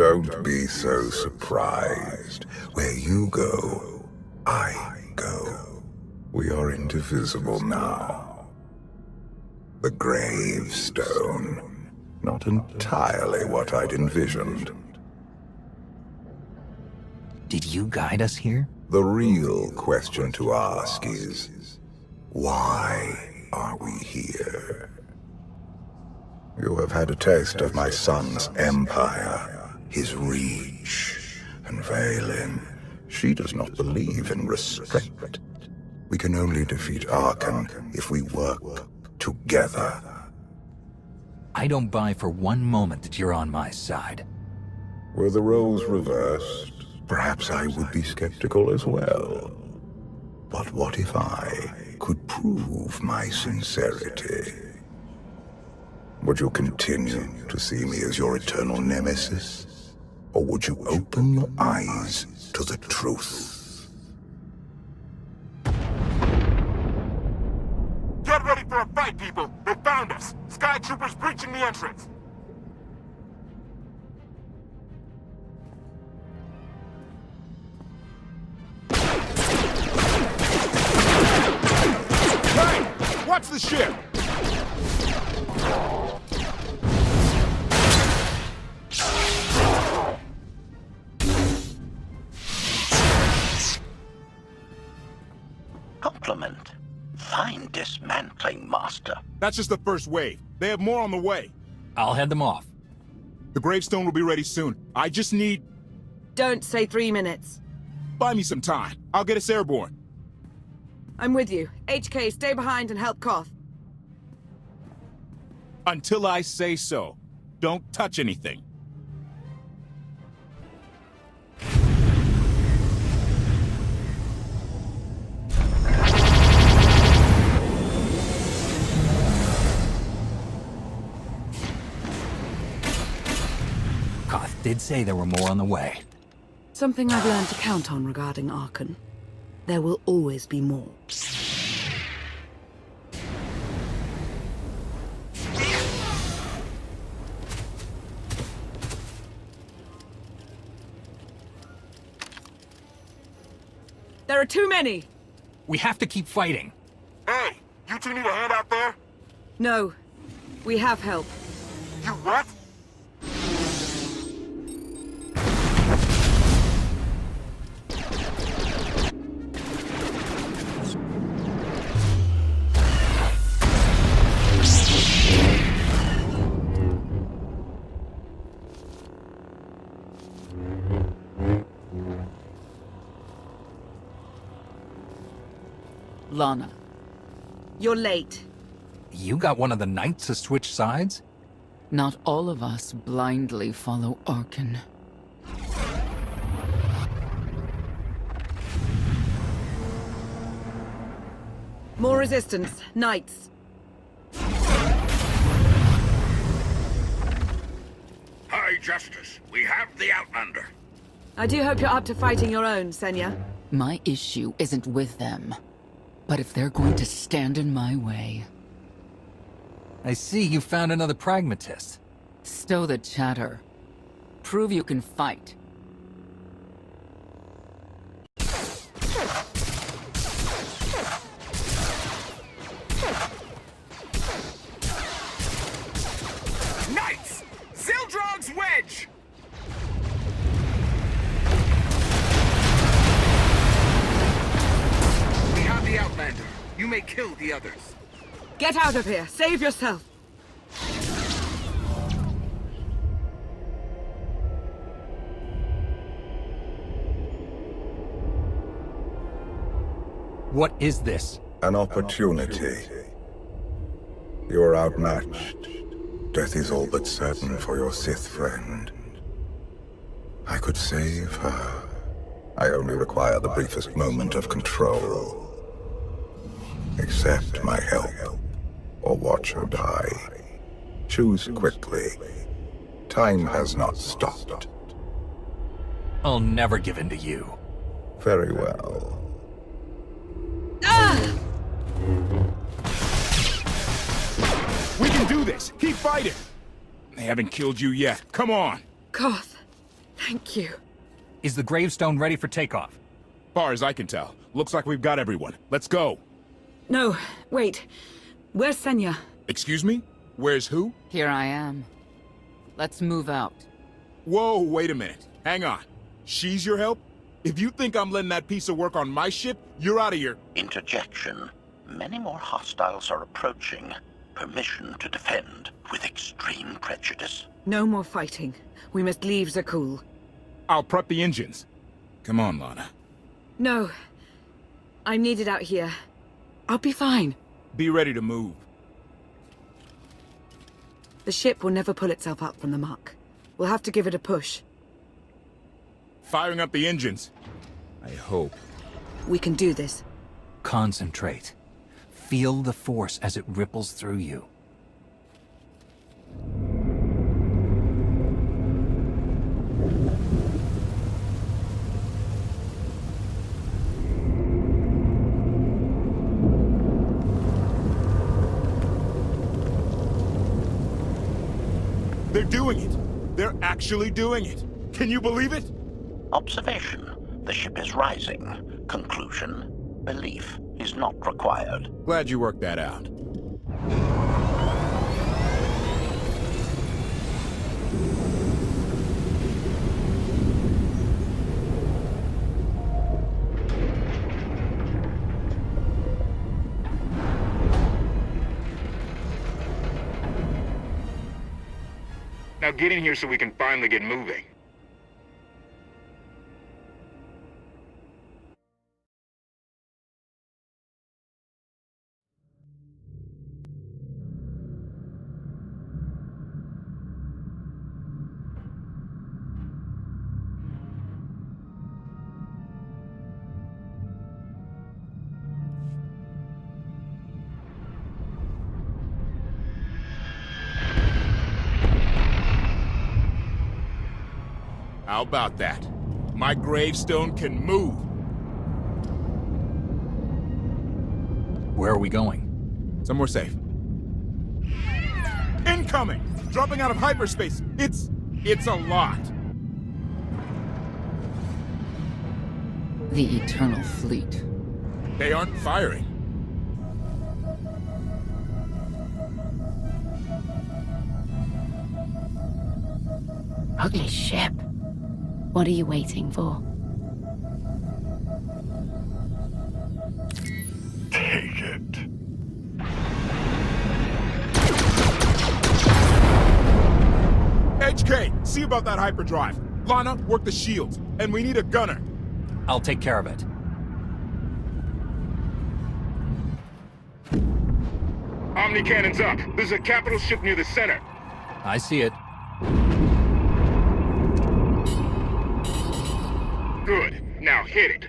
Don't be so surprised. Where you go, I go. We are indivisible now. The gravestone. Not entirely what I'd envisioned. Did you guide us here? The real question to ask is, why are we here? You have had a taste of my son's empire, his reach, and Vaylin. She does not believe in restraint. We can only defeat Arkan if we work together. I don't buy for one moment that you're on my side. Were the roles reversed, perhaps I would be skeptical as well. But what if I could prove my sincerity? Would you continue to see me as your eternal nemesis? Or would you open your eyes to the truth? Get ready for a fight, people! They found us! Sky Troopers breaching the entrance! Hey! Watch the ship! Compliment. Fine dismantling, Master. That's just the first wave. They have more on the way. I'll head them off. The gravestone will be ready soon. I just need... Don't say 3 minutes. Buy me some time. I'll get us airborne. I'm with you. HK, stay behind and help Koth. Until I say so. Don't touch anything. Koth did say there were more on the way. Something I've learned to count on regarding Arkan. There will always be more. There are too many! We have to keep fighting. Hey! You two need a hand out there? No. We have help. You what? Lana. You're late. You got one of the knights to switch sides? Not all of us blindly follow Arkan. More resistance. Knights. High Justice, we have the Outlander. I do hope you're up to fighting your own, Senya. My issue isn't with them. But if they're going to stand in my way... I see you found another pragmatist. Stow the chatter. Prove you can fight. Knights! Zildrog's wedge! We have the Outlander. You may kill the others. Get out of here. Save yourself. What is this? An opportunity. You are outmatched. Death is all but certain for your Sith friend. I could save her. I only require the briefest moment of control. Accept my help, or watch her die. Choose quickly. Time has not stopped. I'll never give in to you. Very well. We can do this! Keep fighting! They haven't killed you yet. Come on! Koth, Thank you. Is the gravestone ready for takeoff? Far as I can tell, looks like we've got everyone. Let's go. No, wait. Where's Senya? Excuse me? Where's who? Here I am. Let's move out. Whoa, wait a minute. Hang on. She's your help? If you think I'm letting that piece of work on my ship, you're out of here. Interjection. Many more hostiles are approaching. Permission to defend with extreme prejudice. No more fighting. We must leave Zakul. I'll prep the engines. Come on, Lana. No. I'm needed out here. I'll be fine. Be ready to move. The ship will never pull itself up from the muck. We'll have to give it a push. Firing up the engines. I hope. We can do this. Concentrate. Feel the force as it ripples through you. They're doing it. They're actually doing it. Can you believe it? Observation. The ship is rising. Conclusion. Belief is not required. Glad you worked that out. Now get in here so we can finally get moving. How about that? My gravestone can move. Where are we going? Somewhere safe. Incoming! Dropping out of hyperspace. It's a lot. The Eternal Fleet. They aren't firing. Ugly ship. What are you waiting for? Take it. HK, see about that hyperdrive. Lana, work the shields. And we need a gunner. I'll take care of it. Omni cannons up. There's a capital ship near the center. I see it. Good. Now hit it.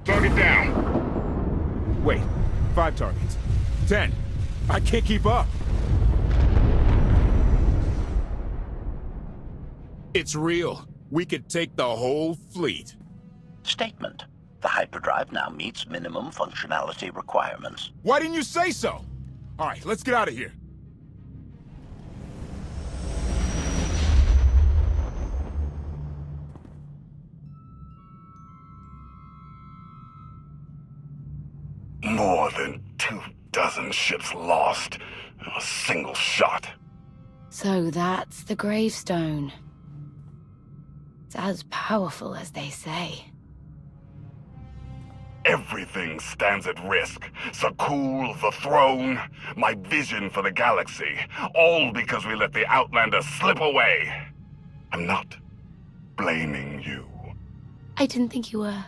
Target down. Wait, 5 targets. 10. I can't keep up. It's real. We could take the whole fleet. Statement. The hyperdrive now meets minimum functionality requirements. Why didn't you say so? All right, let's get out of here. More than 24 ships lost in a single shot. So that's the gravestone. It's as powerful as they say. Everything stands at risk. Zakul, the throne, my vision for the galaxy. All because we let the Outlander slip away. I'm not blaming you. I didn't think you were.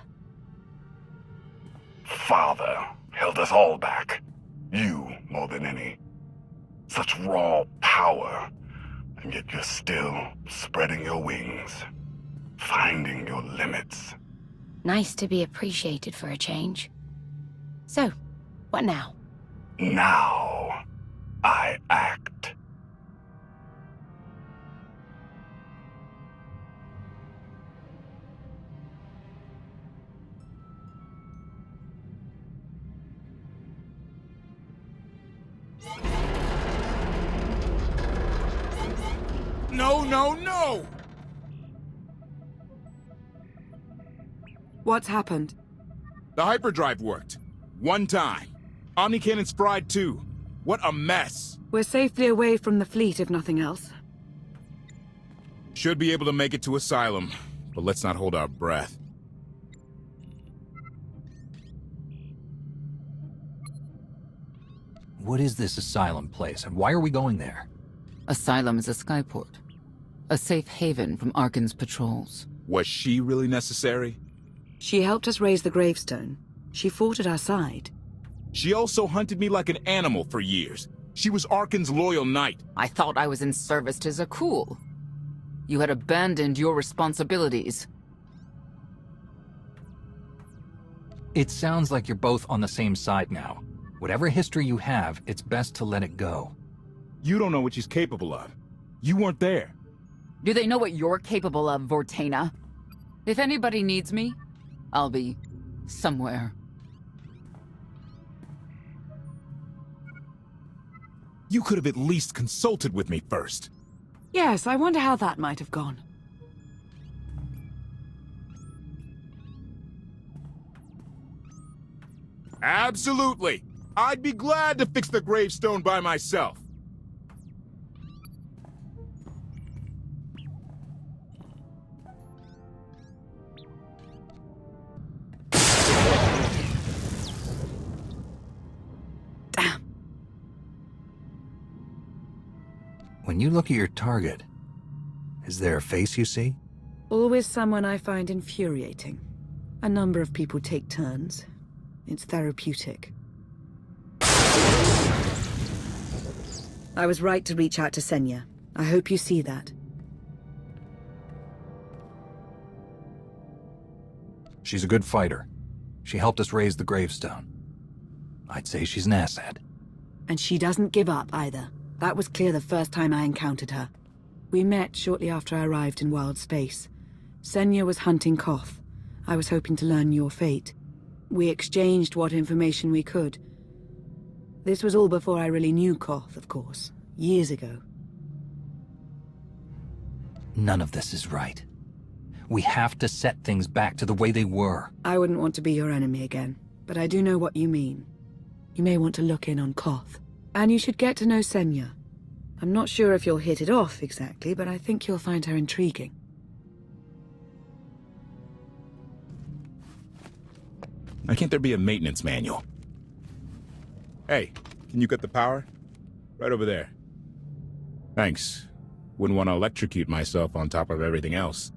Father held us all back. You more than any. Such raw power, and yet you're still spreading your wings, finding your limits. Nice to be appreciated for a change. So, what now? Now, I act. No, no, no! What's happened? The hyperdrive worked. One time. Omni cannon's fried too. What a mess. We're safely away from the fleet, if nothing else. Should be able to make it to Asylum, but let's not hold our breath. What is this Asylum place, and why are we going there? Asylum is a skyport. A safe haven from Arkan's patrols. Was she really necessary? She helped us raise the gravestone. She fought at our side. She also hunted me like an animal for years. She was Arkan's loyal knight. I thought I was in service to Zakul. You had abandoned your responsibilities. It sounds like you're both on the same side now. Whatever history you have, it's best to let it go. You don't know what she's capable of. You weren't there. Do they know what you're capable of, Vortana? If anybody needs me, I'll be somewhere. You could have at least consulted with me first. Yes, I wonder how that might have gone. Absolutely. I'd be glad to fix the gravestone by myself. Damn. When you look at your target, is there a face you see? Always someone I find infuriating. A number of people take turns. It's therapeutic. I was right to reach out to Senya. I hope you see that. She's a good fighter. She helped us raise the gravestone. I'd say she's an asset. And she doesn't give up either. That was clear the first time I encountered her. We met shortly after I arrived in wild space. Senya was hunting Koth. I was hoping to learn your fate. We exchanged what information we could. This was all before I really knew Koth, of course. Years ago. None of this is right. We have to set things back to the way they were. I wouldn't want to be your enemy again, but I do know what you mean. You may want to look in on Koth. And you should get to know Senya. I'm not sure if you'll hit it off exactly, but I think you'll find her intriguing. Why can't there be a maintenance manual? Hey, can you get the power? Right over there. Thanks. Wouldn't want to electrocute myself on top of everything else.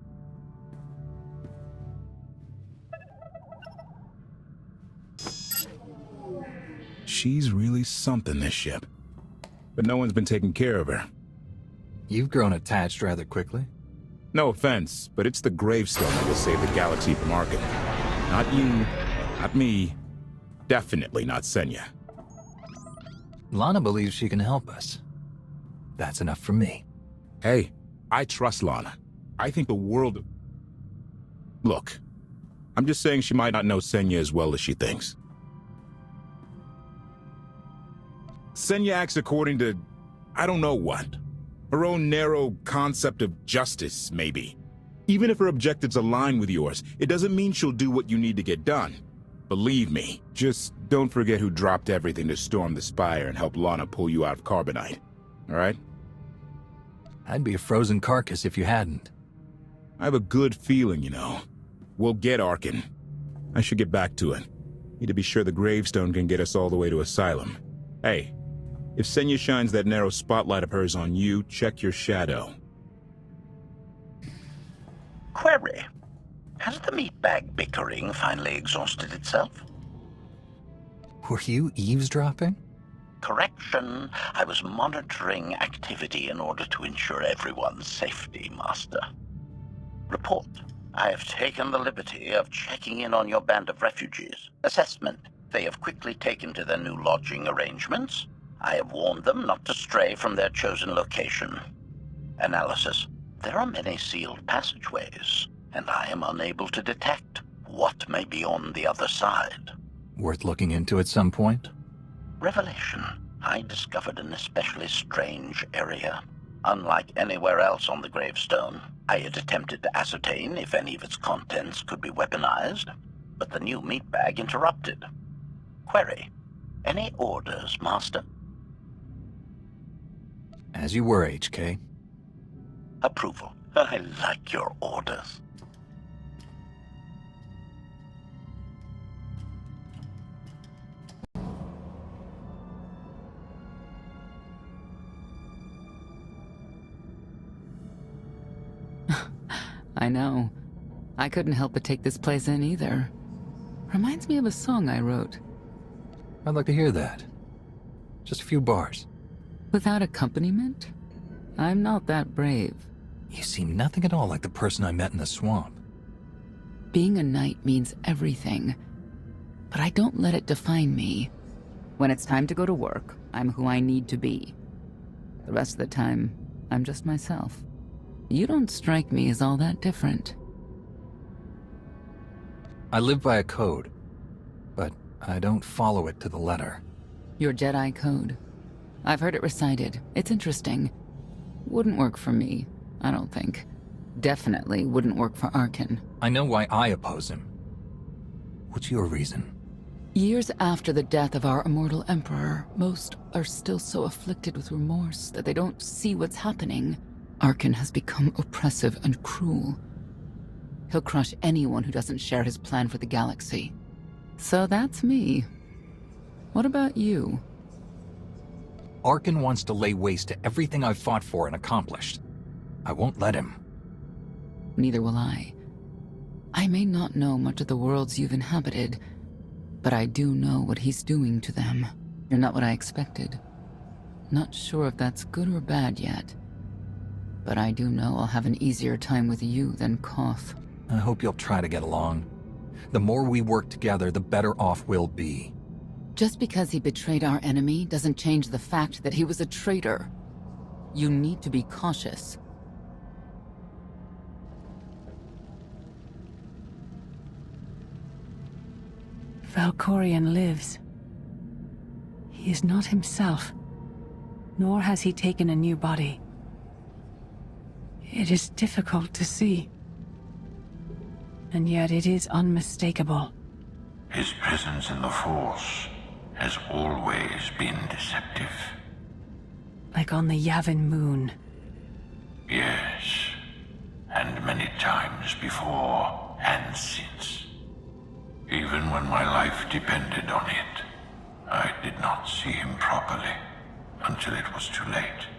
She's really something, this ship. But no one's been taking care of her. You've grown attached rather quickly. No offense, but it's the gravestone that will save the galaxy from Arkan. Not you, not me, definitely not Senya. Lana believes she can help us. That's enough for me. Hey, I trust Lana. I think the world of... Look, I'm just saying she might not know Senya as well as she thinks. Senya acts according to... I don't know what. Her own narrow concept of justice, maybe. Even if her objectives align with yours, it doesn't mean she'll do what you need to get done. Believe me, just don't forget who dropped everything to storm the spire and help Lana pull you out of Carbonite. Alright? I'd be a frozen carcass if you hadn't. I have a good feeling, you know. We'll get Arkan. I should get back to it. Need to be sure the gravestone can get us all the way to Asylum. Hey, if Senya shines that narrow spotlight of hers on you, check your shadow. Query. Has the meatbag bickering finally exhausted itself? Were you eavesdropping? Correction, I was monitoring activity in order to ensure everyone's safety, Master. Report. I have taken the liberty of checking in on your band of refugees. Assessment. They have quickly taken to their new lodging arrangements. I have warned them not to stray from their chosen location. Analysis. There are many sealed passageways, and I am unable to detect what may be on the other side. Worth looking into at some point? Revelation. I discovered an especially strange area. Unlike anywhere else on the gravestone, I had attempted to ascertain if any of its contents could be weaponized, but the new meat bag interrupted. Query. Any orders, Master? As you were, HK. Approval. I like your orders. I know. I couldn't help but take this place in either. Reminds me of a song I wrote. I'd like to hear that. Just a few bars. Without accompaniment? I'm not that brave. You seem nothing at all like the person I met in the swamp. Being a knight means everything, but I don't let it define me. When it's time to go to work, I'm who I need to be. The rest of the time, I'm just myself. You don't strike me as all that different. I live by a code, but I don't follow it to the letter. Your Jedi code. I've heard it recited. It's interesting. Wouldn't work for me, I don't think. Definitely wouldn't work for Arkin. I know why I oppose him. What's your reason? Years after the death of our immortal Emperor, most are still so afflicted with remorse that they don't see what's happening. Arkin has become oppressive and cruel. He'll crush anyone who doesn't share his plan for the galaxy. So that's me. What about you? Arkin wants to lay waste to everything I've fought for and accomplished. I won't let him. Neither will I. I may not know much of the worlds you've inhabited, but I do know what he's doing to them. You're not what I expected. Not sure if that's good or bad yet. But I do know I'll have an easier time with you than Koth. I hope you'll try to get along. The more we work together, the better off we'll be. Just because he betrayed our enemy doesn't change the fact that he was a traitor. You need to be cautious. Valkorion lives. He is not himself, nor has he taken a new body. It is difficult to see, and yet it is unmistakable. His presence in the Force has always been deceptive. Like on the Yavin moon. Yes, and many times before and since. Even when my life depended on it, I did not see him properly until it was too late.